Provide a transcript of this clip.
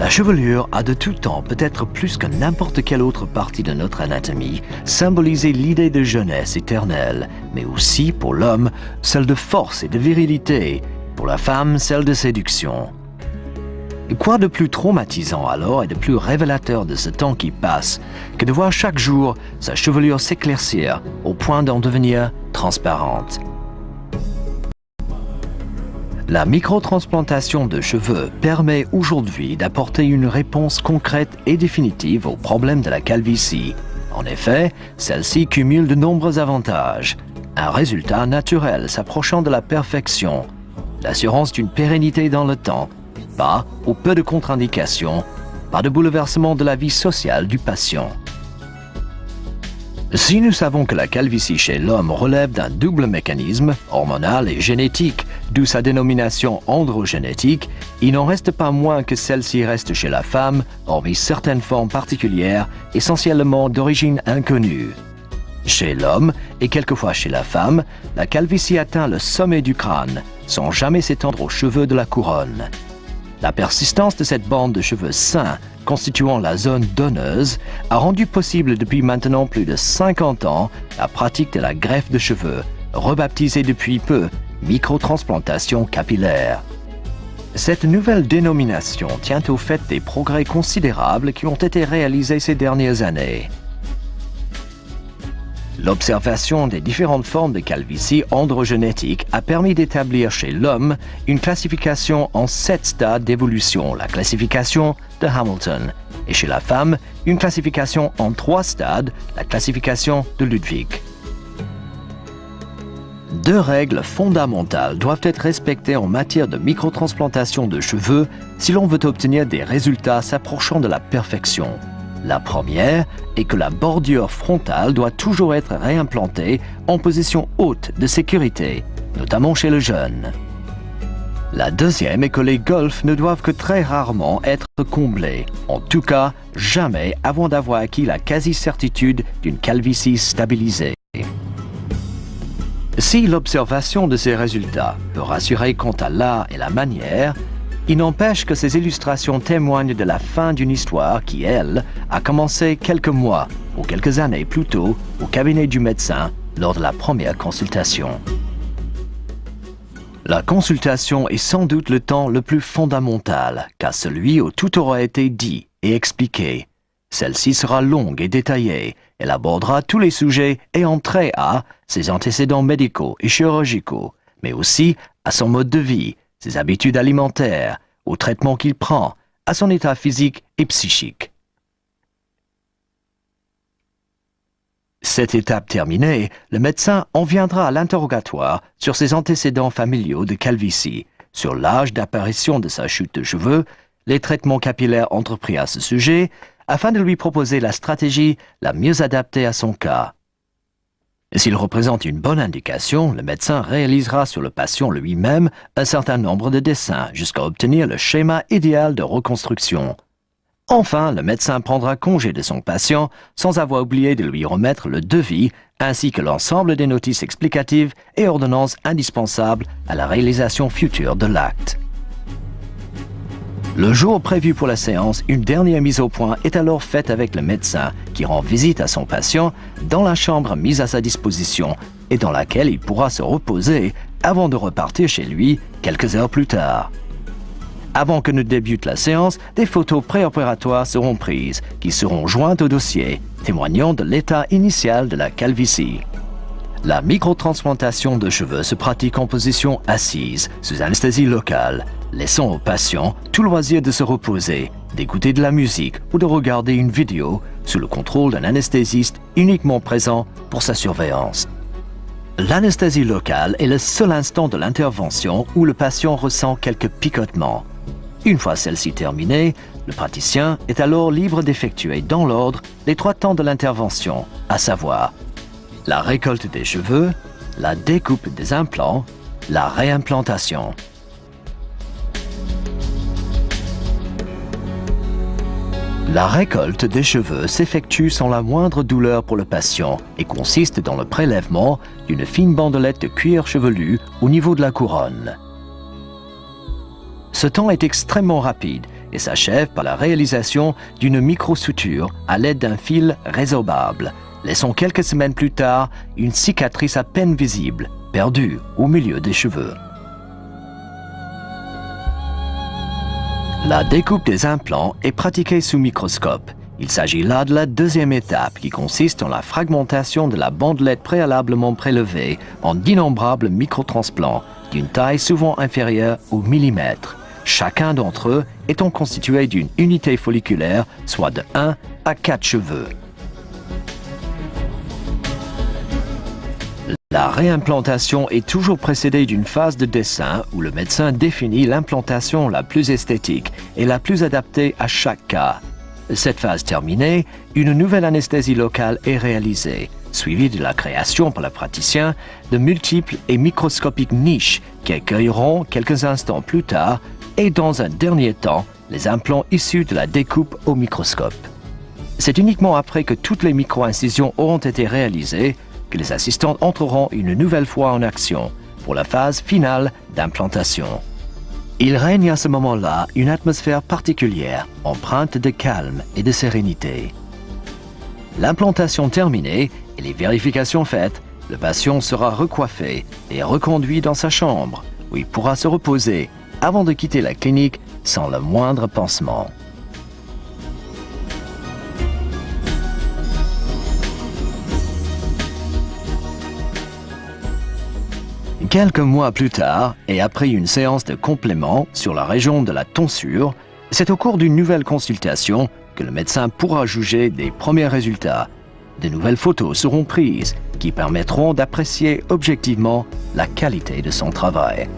La chevelure a de tout temps, peut-être plus que n'importe quelle autre partie de notre anatomie, symbolisé l'idée de jeunesse éternelle, mais aussi pour l'homme, celle de force et de virilité, pour la femme, celle de séduction. Quoi de plus traumatisant alors et de plus révélateur de ce temps qui passe que de voir chaque jour sa chevelure s'éclaircir au point d'en devenir transparente. La microtransplantation de cheveux permet aujourd'hui d'apporter une réponse concrète et définitive au problème de la calvitie. En effet, celle-ci cumule de nombreux avantages. Un résultat naturel s'approchant de la perfection, l'assurance d'une pérennité dans le temps, pas ou peu de contre-indications, pas de bouleversement de la vie sociale du patient. Si nous savons que la calvitie chez l'homme relève d'un double mécanisme, hormonal et génétique, d'où sa dénomination androgénétique, il n'en reste pas moins que celle-ci reste chez la femme, hormis certaines formes particulières, essentiellement d'origine inconnue. Chez l'homme, et quelquefois chez la femme, la calvitie atteint le sommet du crâne, sans jamais s'étendre aux cheveux de la couronne. La persistance de cette bande de cheveux sains, constituant la zone donneuse, a rendu possible depuis maintenant plus de 50 ans la pratique de la greffe de cheveux, rebaptisée depuis peu microtransplantation capillaire. Cette nouvelle dénomination tient au fait des progrès considérables qui ont été réalisés ces dernières années. L'observation des différentes formes de calvitie androgénétique a permis d'établir chez l'homme une classification en 7 stades d'évolution, la classification de Hamilton, et chez la femme, une classification en 3 stades, la classification de Ludwig. 2 règles fondamentales doivent être respectées en matière de microtransplantation de cheveux si l'on veut obtenir des résultats s'approchant de la perfection. La première est que la bordure frontale doit toujours être réimplantée en position haute de sécurité, notamment chez le jeune. La deuxième est que les golfs ne doivent que très rarement être comblés, en tout cas jamais avant d'avoir acquis la quasi-certitude d'une calvitie stabilisée. Si l'observation de ces résultats peut rassurer quant à l'art et la manière, il n'empêche que ces illustrations témoignent de la fin d'une histoire qui, elle, a commencé quelques mois ou quelques années plus tôt au cabinet du médecin lors de la première consultation. La consultation est sans doute le temps le plus fondamental, car celui où tout aura été dit et expliqué. Celle-ci sera longue et détaillée. Elle abordera tous les sujets ayant trait à ses antécédents médicaux et chirurgicaux, mais aussi à son mode de vie, ses habitudes alimentaires, au traitement qu'il prend, à son état physique et psychique. Cette étape terminée, le médecin en viendra à l'interrogatoire sur ses antécédents familiaux de calvitie, sur l'âge d'apparition de sa chute de cheveux, les traitements capillaires entrepris à ce sujet, afin de lui proposer la stratégie la mieux adaptée à son cas. S'il représente une bonne indication, le médecin réalisera sur le patient lui-même un certain nombre de dessins jusqu'à obtenir le schéma idéal de reconstruction. Enfin, le médecin prendra congé de son patient sans avoir oublié de lui remettre le devis ainsi que l'ensemble des notices explicatives et ordonnances indispensables à la réalisation future de l'acte. Le jour prévu pour la séance, une dernière mise au point est alors faite avec le médecin qui rend visite à son patient dans la chambre mise à sa disposition et dans laquelle il pourra se reposer avant de repartir chez lui quelques heures plus tard. Avant que ne débute la séance, des photos préopératoires seront prises qui seront jointes au dossier, témoignant de l'état initial de la calvitie. La microtransplantation de cheveux se pratique en position assise, sous anesthésie locale, laissant au patient tout loisir de se reposer, d'écouter de la musique ou de regarder une vidéo sous le contrôle d'un anesthésiste uniquement présent pour sa surveillance. L'anesthésie locale est le seul instant de l'intervention où le patient ressent quelques picotements. Une fois celle-ci terminée, le praticien est alors libre d'effectuer dans l'ordre les 3 temps de l'intervention, à savoir la récolte des cheveux, la découpe des implants, la réimplantation. La récolte des cheveux s'effectue sans la moindre douleur pour le patient et consiste dans le prélèvement d'une fine bandelette de cuir chevelu au niveau de la couronne. Ce temps est extrêmement rapide et s'achève par la réalisation d'une microsuture à l'aide d'un fil résorbable, laissant quelques semaines plus tard une cicatrice à peine visible, perdue au milieu des cheveux. La découpe des implants est pratiquée sous microscope. Il s'agit là de la deuxième étape qui consiste en la fragmentation de la bandelette préalablement prélevée en d'innombrables microtransplants d'une taille souvent inférieure au millimètre, chacun d'entre eux étant constitué d'une unité folliculaire, soit de 1 à 4 cheveux. La réimplantation est toujours précédée d'une phase de dessin où le médecin définit l'implantation la plus esthétique et la plus adaptée à chaque cas. Cette phase terminée, une nouvelle anesthésie locale est réalisée, suivie de la création par le praticien de multiples et microscopiques niches qui accueilleront quelques instants plus tard et dans un dernier temps les implants issus de la découpe au microscope. C'est uniquement après que toutes les micro-incisions auront été réalisées que les assistants entreront une nouvelle fois en action pour la phase finale d'implantation. Il règne à ce moment-là une atmosphère particulière, empreinte de calme et de sérénité. L'implantation terminée et les vérifications faites, le patient sera recoiffé et reconduit dans sa chambre, où il pourra se reposer avant de quitter la clinique sans le moindre pansement. Quelques mois plus tard, et après une séance de complément sur la région de la tonsure, c'est au cours d'une nouvelle consultation que le médecin pourra juger des premiers résultats. De nouvelles photos seront prises qui permettront d'apprécier objectivement la qualité de son travail.